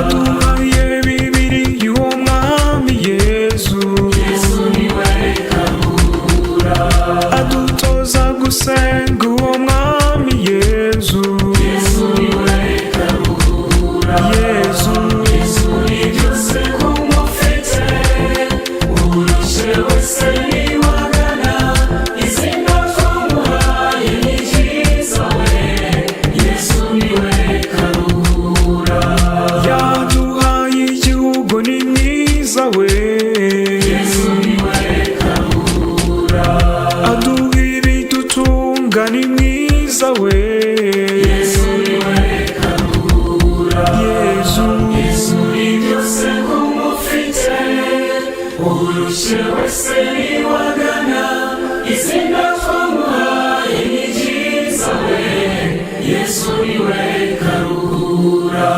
yaduhaye bibiri y'uwo mwami Yesu, adutoza gusenga uwo mwami Yesu, Yesu byose kumufite urushe wese niwagana izina twamuhaye ni ryiza we Yesu niwe karuhura yaduhaye igihugu ni mwiza we Yesu niwe karuhura aduha ibidutunga ni mwiza we Yesu niwe karuhura Yesu byose kumufite urushe wese niwagana izina twamuhaye ni ryiza we Yesu niwe karuhura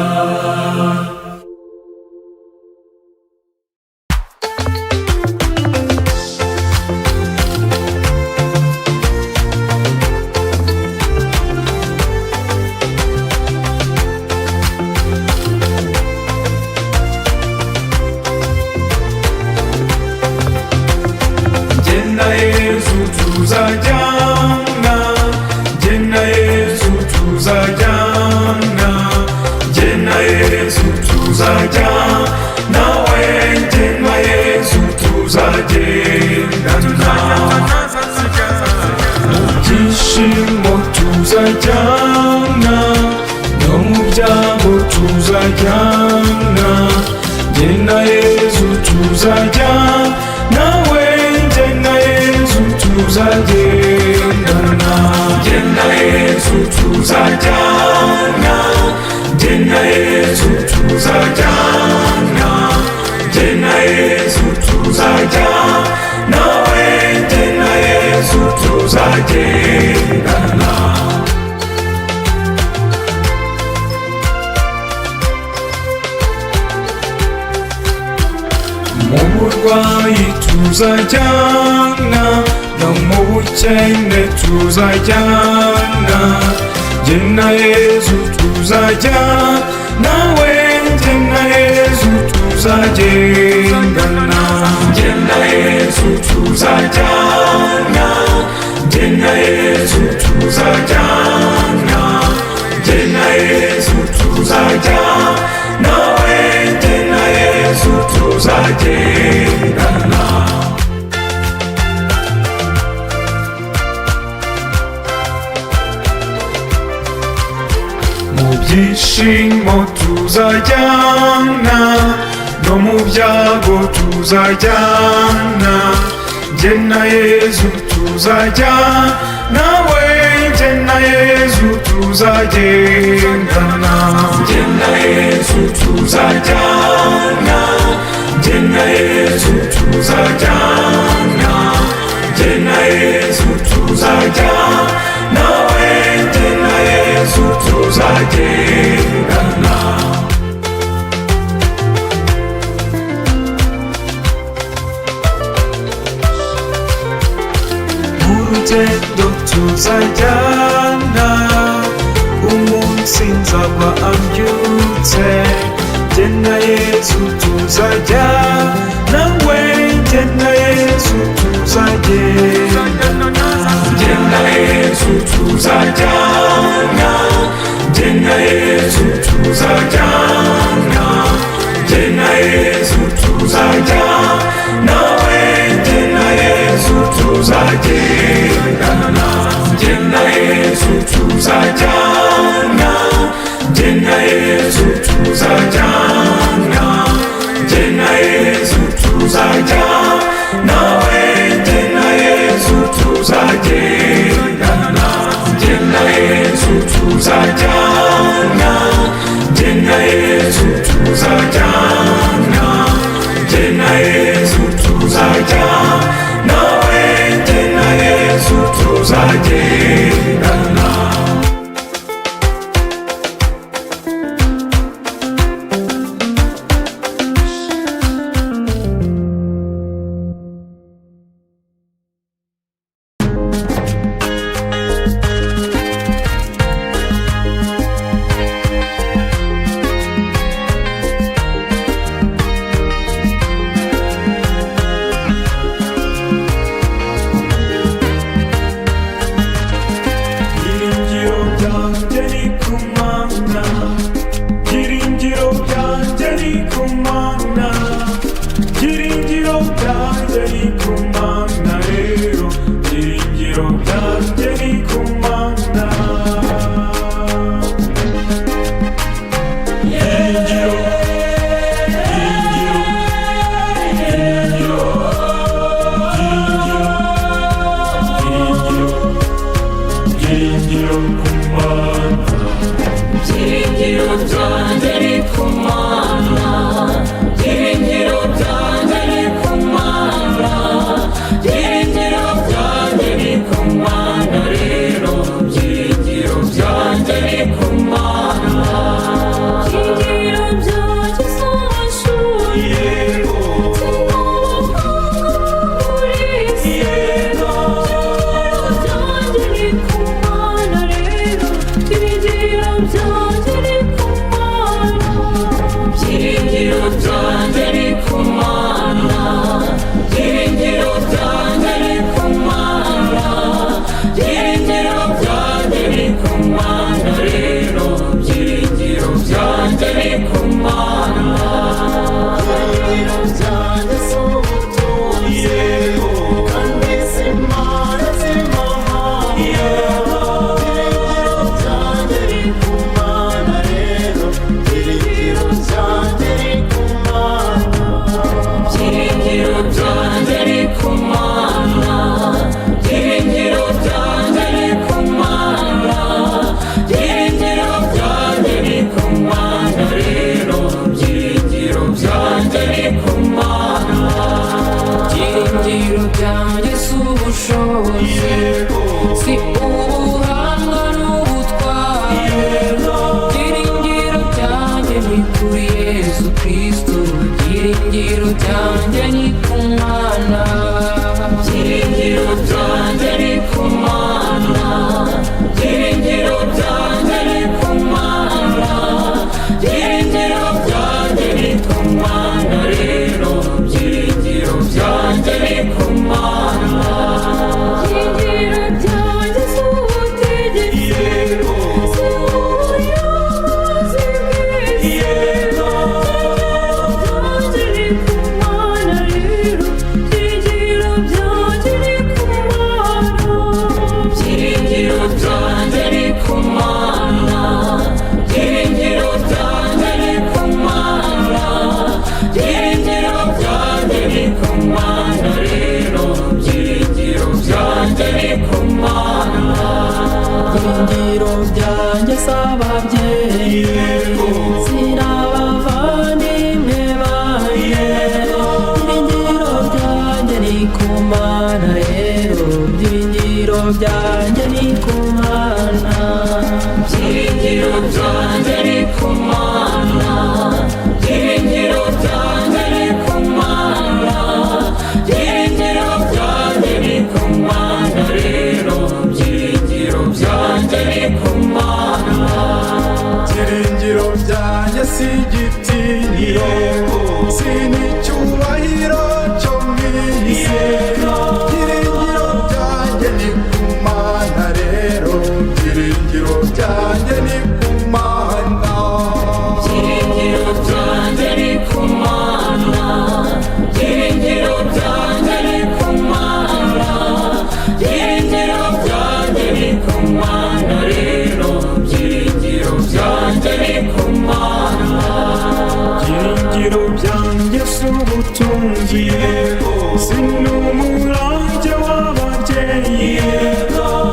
Jena Yesu tuzajyana, Jena Yesu tuzajyana, Jena Yesu tuzajyana, we Jena Yesu tuzagendana, mu byishimo tuzajyana, no mu byago tuzajyana, Jena Yesu tuzajyana, we Jena Yesu tuzagendana, Jena Yesu tuzajyana, Jena Yesu tuzajyana, Jena Yesu tuzajyana, we Jena Yesu tuzagendana. Mu burwayi tuzajyana, no mu bukene tuzajyana, Jena Yesu tuzajyana, we Jena Yesu tuzagendana, Jena Yesu tuzajyana, Jena Yesu tuzajyana, Jena Yesu tuzajyana, we Jena Yesu tuzagendana. Mu byishimo tuzajyana, no mu byago tuzajyana, Jena Yesu tuzajyana, we Jena Yesu tuzagendana, Jena Yesu tuzajyana, Jena Yesu tuzajyana, Jena Yesu tuzajyana, we Jena Yesu tuzagendana. Urugendo tuzajyana, umunsi nzaba ambyutse, Jena Yesu tuzajyana, we Jena Yesu tuzagendana, Jena Yesu tuzajyana, Jena Yesu tuzajyana, Jena Yesu tuzajyana, we Jena Yesu tuzagendana, Jena Yesu tuzajyana, Jena Yesu tuzajyana, Jena Yesu tuzajyana, we Jena Yesu tuzagendana, Jena Yesu tuzajyana, Jena Yesu tuzajyana, Jena Yesu tuzajyana, we Jena Yesu tuzagendana. ubushobozi, si ubuhanga n'ubutware. Byiringiro byanjye ni kuri Yesu Kristo, byiringiro byanjye ni ku Mana, byiringiro byanjye ni ku Mana, byiringiro byanjye ni ku Mana, byiringiro byanjye ni ku Mana. Rero byiringiro byanjye ni ku Mana, byiringiro byanjye si ubutegetsi, si ubuyobozi bw'isi. Byiringiro byanjye ni ku Mana, byiringiro byanjye ni ku Mana, byiringiro byanjye ni ku Mana. Rero byiringiro byanjye ni ku Mana, byiringiro byanjye si ababyeyi, si n'abavandimwe banjye. Byiringiro byanjye ni ku Mana, rero byiringiro byanjye ni ku Mana, byiringiro byanjye ni ku Mana, byiringiro byanjye ni ku Mana, byiringiro byanjye ni ku Mana. Rero byiringiro byanjye ni ku Mana, byiringiro byanjye si igitinyiro, si n'icyubahiro cyo mu isi. Byiringiro byanjye ni ku Mana, rero byiringiro byanjye ni ku Mana, byiringiro byanjye ni ku Mana, byiringiro byanjye ni ku Mana, byiringiro byanjye ni ku Mana. Rero byiringiro byanjye ni ku Mana, byiringiro byanjye si ubutunzi, si n'umurage w'ababyeyi.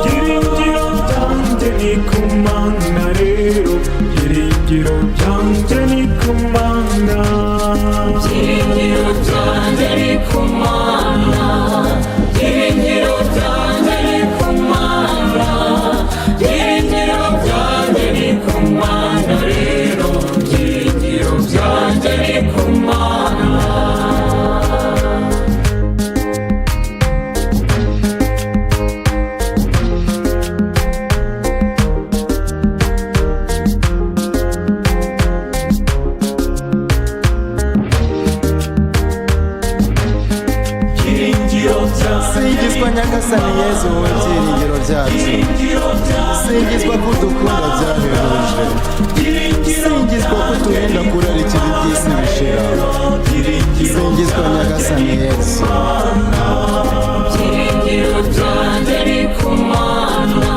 Byiringiro byanjye ni ku Mana, rero byiringiro byanjye ni ku Mana, byiringiro byanjye ni ku Mana, byiringiro byanjye ni ku Mana, byiringiro byanjye ni ku Mana. Rero byiringiro byanjye ni ku Mana. Singizwa Nyagasani Yezu wowe byiringiro byacu, singizwa ko udukunda byahebuje, singizwa ko uturinda kurarikira iby'isi bishira. Singizwa Nyagasani Yezu, byiringiro byanjye ni ku Mana,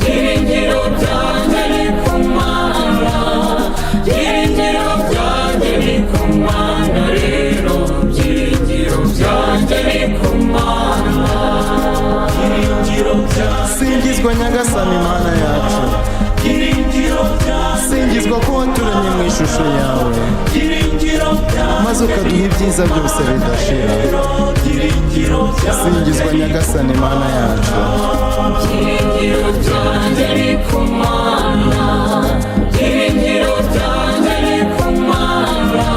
byiringiro byanjye ni ku Mana, byiringiro byanjye ni ku Mana. Rero byiringiro byanjye ni ku Mana, byiringiro byanjye. singizwa Nyagasani Mana yacu, singizwa ko waturemye mu ishusho yawe, maze ukaduha ibyiza byose bidashira. Singizwa Nyagasani Mana yacu, byiringiro byanjye ni ku Mana, byiringiro byanjye ni ku Mana,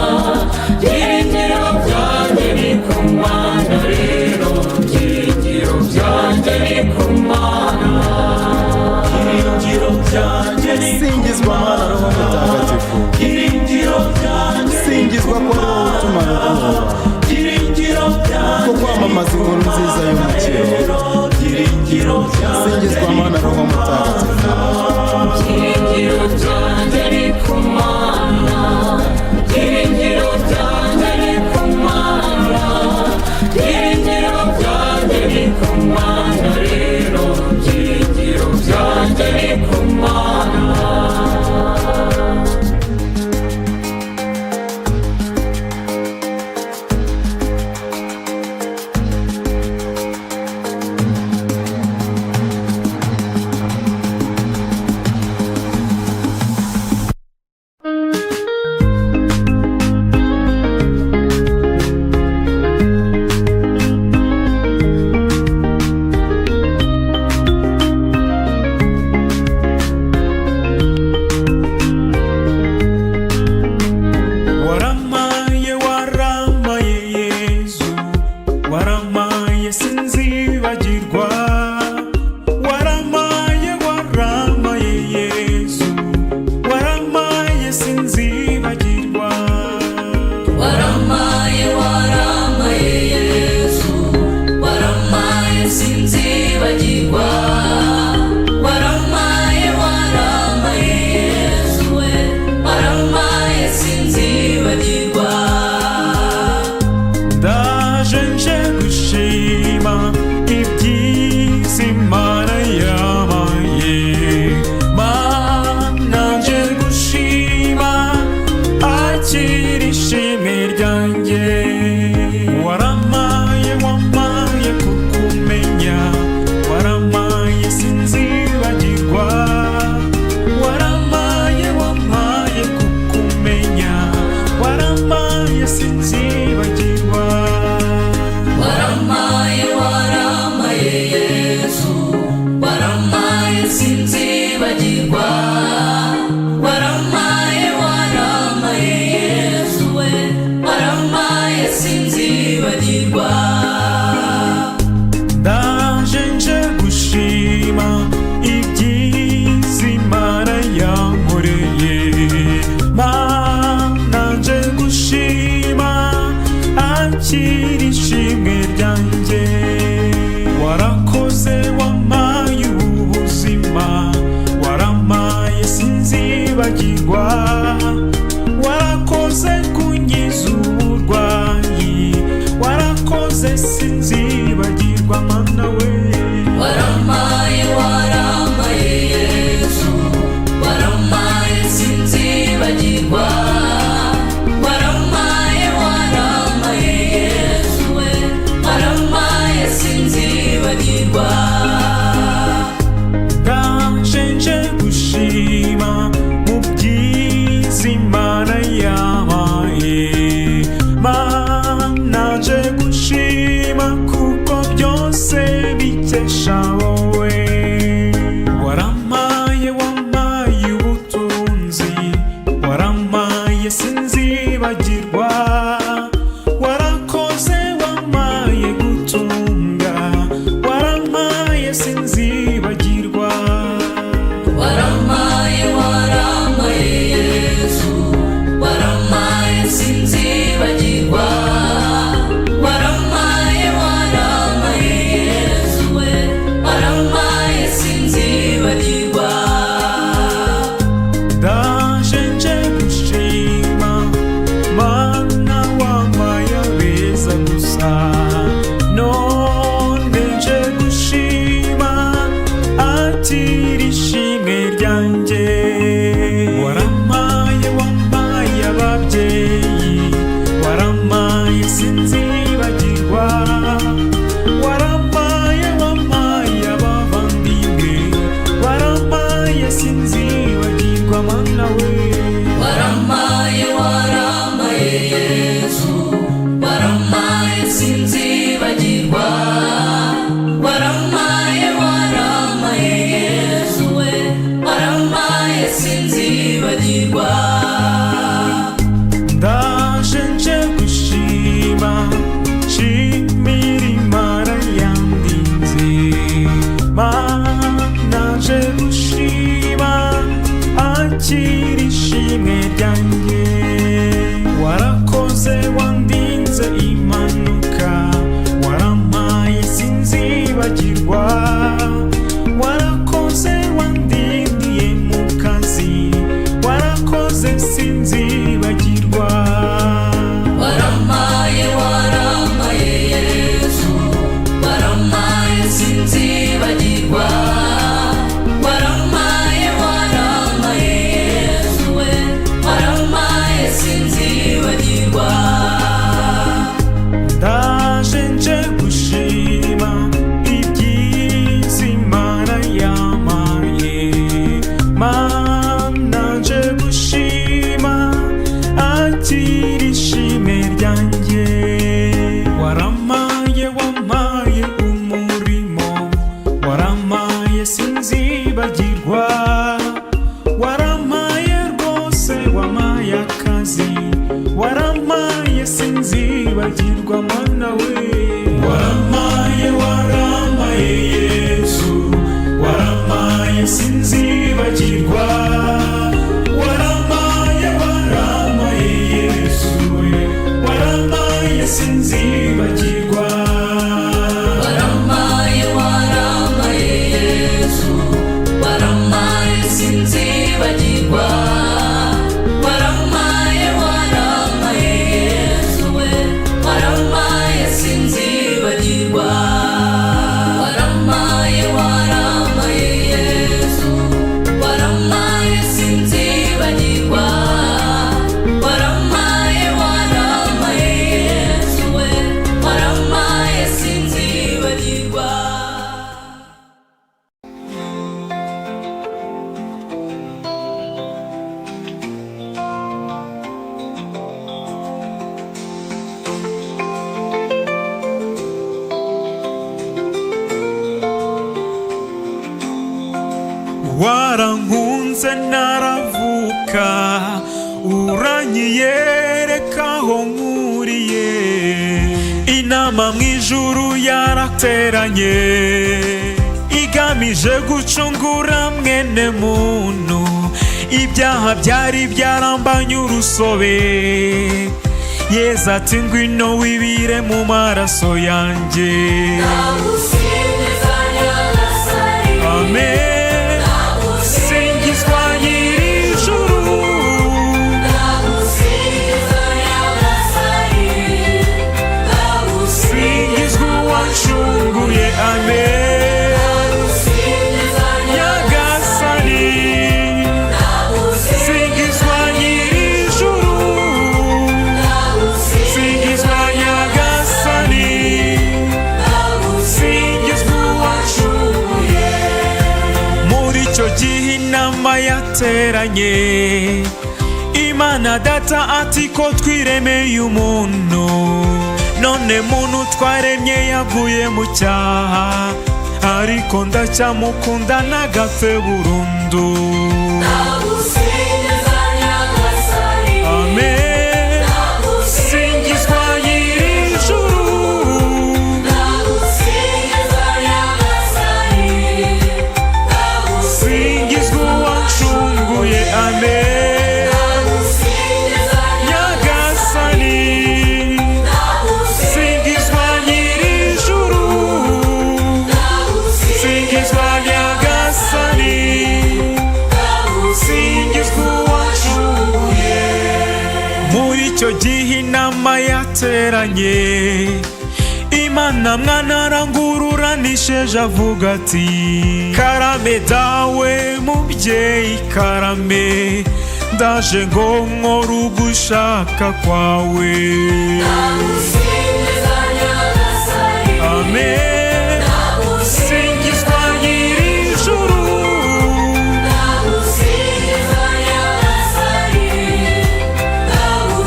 byiringiro byanjye ni ku Mana. Rero byiringiro byanjye ni ku Mana, byiringiro byanjye ni ku singizwa Mana Roho Mutagatifu, singizwa ko ari wowe utumara ubwoba, ko kwamamaza inkuru nziza y'umukiro. Singizwa Mana Roho Mutagatifu, byiringiro byanjye ni ku Mana, byiringiro byanjye ni ku Mana, byiringiro byanjye ni ku Mana. Rero byiringiro byanjye ni ku Mana. waramaye sinzibagirwa. waramaye waramaye Yesu waramaye sinzibagirwa waramaye waramaye Yesu we waramaye sinzibagirwa. Ndaje nje gushima ibyiza Imana yankoreye, Mana nje gushima akira ishimwe ryanjye. Warakoze wampaye ubuzima, waramaye sinzibagirwa, warakoze kunkiza uburwayi, warakoze sinzibagirwa Mana we. waramaye waramaye Yesu waramaye sinzibagirwa waramaye waramaye Yesu we waramaye sinzibagirwa. Ndaje nje gushima mu byiza Imana yampaye, Mana nje gushima kuko byose bikesha wowe. Waramaye wampaye ubutunzi, waramaye sinzibagirwa, warakoze wampaye gutunga, waramaye sinzibagirwa. waramaye waramaye Yesu waramaye sinzibagirwa waramaye waramaye Yesu we waramaye sinzibagirwa. Ndaje nje gushima Mana wampaye abeza gusa, none nje gushima akira ishimwe ryanjye. Waramaye wampaye ababyeyi, waramaye sinzibagirwa, waramaye wampaye abavandimwe, waramaye sinzibagirwa Mana we. waramaye waramaye Yesu waramaye sinzibagirwa waramaye waramaye Yesu we waramaye sinzibagirwa. Ndaje nje gushima shimira Imana yandinze, Mana nje gushima akira ishimwe ryanjye. Warakoze wandinze impanuka, waramaye sinzibagirwa, warakoze wandindiye mu kazi, warakoze sinzibagirwa. waramaye waramaye Yesu waramaye sinzibagirwa waramaye waramaye Yesu we waramaye sinzibagirwa. Ndaje nje gushima ibyiza Imana yampaye, Mana nje gushima akira ishimwe ryanjye. Waramaye wampaye umurimo, waramaye sinzibagirwa, waramaye rwose wampaye akazi, waramaye sinzibagirwa Mana we. Waramaye waramaye Yesu waramaye sinzibagirwa, waramaye waramaye Yesu we waramaye sinzibagirwa. waramaye waramaye Yesu waramaye sinzibagirwa waramaye waramaye Yesu we waramaye sinzibagirwa. nkunze naravuka, uranyiyereka aho nkuriye. Inama mu ijuru yarateranye, igamije gucungura mwene muntu. Ibyaha byari byarambanye urusobe, Yesu ati ngwino wibire mu maraso yanjye. Amen. Singizwa nyir'ijuru, singizwa uwancunguye. Amen. Nyagasani, singizwa nyir'ijuru, singizwa Nyagasani, singizwa uwancunguye. Muri icyo gihe inama yateranye, Imana Data ati ko twiremeye umuntu, none muntu twaremye yaguye mu cyaha, ariko ndacyamukunda ntagapfe burundu. Amen. Singizwa nyir'ijuru, singizwa uwancunguye. Amen. Nyagasani, singizwa nyir'ijuru, singizwa Nyagasani, singizwa uwancunguye. Muri icyo gihe inama yateranye, Imana Mwana arangururanisheje avuga ati karame dawe mubyeyi karame, ndaje ngo nkore ugushaka kwawe. Amen. Singizwa nyir'ijuru,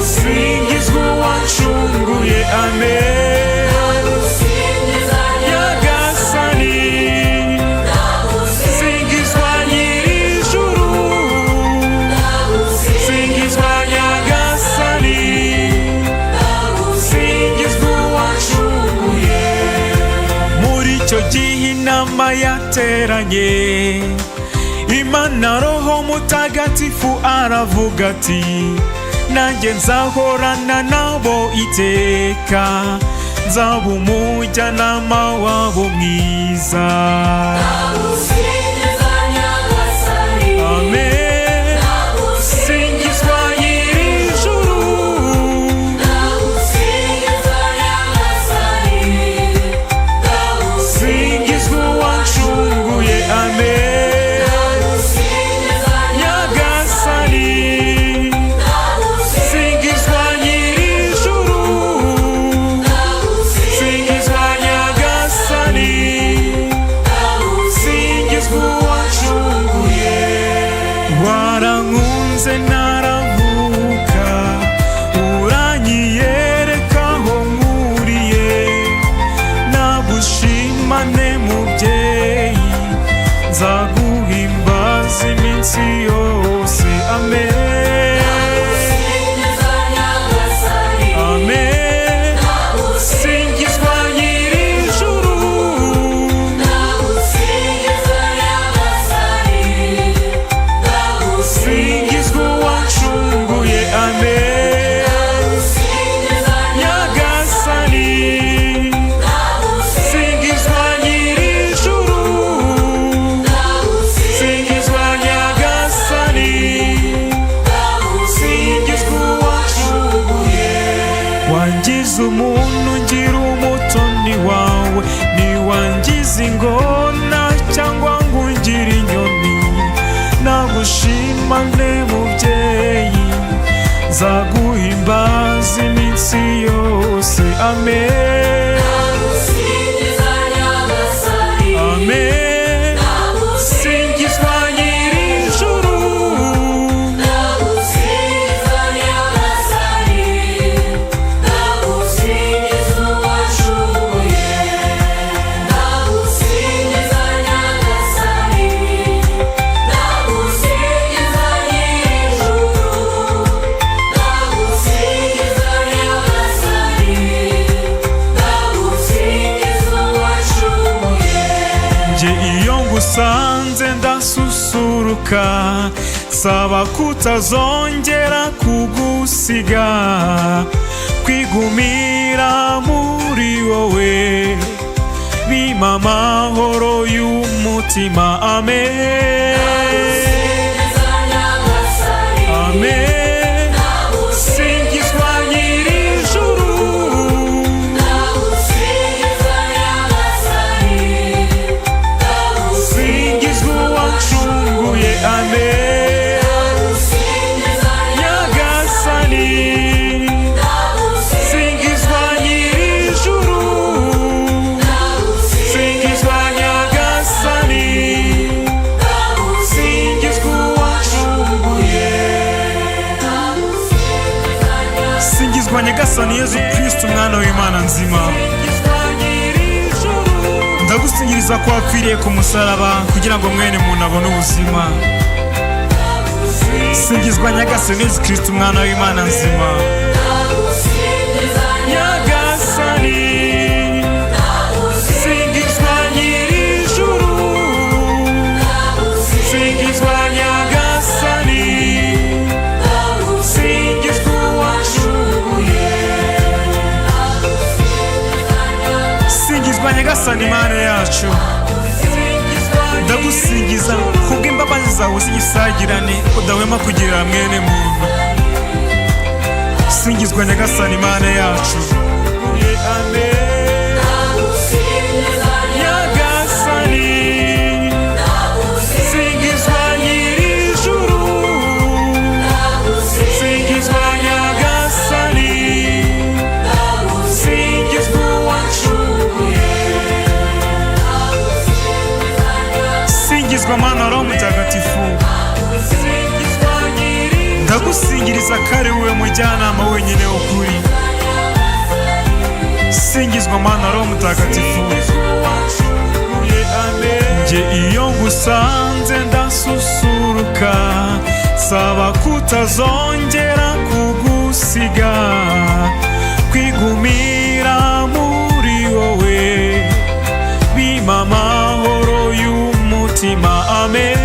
singizwa uwancunguye. Amen. Nyagasani, singizwa nyir'ijuru, singizwa Nyagasani, singizwa uwancunguye. Muri icyo gihe inama yateranye, Imana Roho Mutagatifu aravuga ati nanjye nzahorana nabo iteka, nzaba umujyanama wabo mwiza. Amen. Singizwa nyir'ijuru, singizwa uwancunguye. Amen. Nyagasani, singizwa nyir'ijuru, singizwa Nyagasani, singizwa uwancunguye. Warankunze naravuka, uranyiyereka aho nkuriye. Nagushimane mubyeyi, nzaguhimbaza iminsi yose. Amen. Amen. Singizwa nyir'ijuru, singizwa uwancunguye. Amen. Nyagasani, singizwa nyir'ijuru, singizwa Nyagasani, singizwa uwancunguye. Wangize umuntu ngira umutoni wawe, ntiwangize ingona cyangwa ngo ungire inyoni. Nagushimane mubyeyi, nzaguhimbaza iminsi yose. Amen. Amen. Singizwa nyir'ijuru, gususuruka, saba kutazongera kugusiga, kwigumira muri wowe, bimpa amahoro y'umutima. Amen, amen. Singizwa nyir'ijuru, singizwa uwancunguye. Amen, nyagasani, singizwa nyir'ijuru, singizwa nyagasani, singizwa uwancunguye. Singizwa nyagasani Yezu Kristo, umwana w'Imana nzima. Ndagusingiriza ko wapfiriye ku musaraba kugira ngo mwene muntu abone ubuzima. Singizwa nyagasani Yezu Kristo, umwana w'Imana nzima. Nyagasani, singizwa nyir'ijuru, singizwa nyagasani, singizwa uwancunguye. Singizwa nyagasani Mana yacu, ndagusingiza kubw'imbabazi zawe z'igisagirane udahwema kugirira mwene muntu. Singizwa nyagasani Mana yacu, amen. Nyagasani, singizwa nyir'ijuru, singizwa nyagasani, singizwa uwancunguye. Singizwa Mana Roho Mutagatifu, ndagusingiriza ko ari wowe mujyanama wenyine w'ukuri. Singizwa Mana Roho Mutagatifu, nje iyo ngusanze ndasusuruka, saba kutazongera kugusiga, kwigumira muri wowe, bimpa amahoro y'umutima. Amen,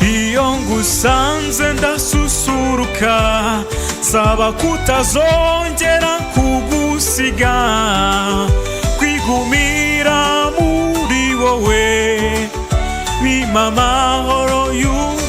iyo ngusanze ndasusuruka, saba kutazongera kugusiga, kwigumira muri wowe, bimpa amahoro y'umutima.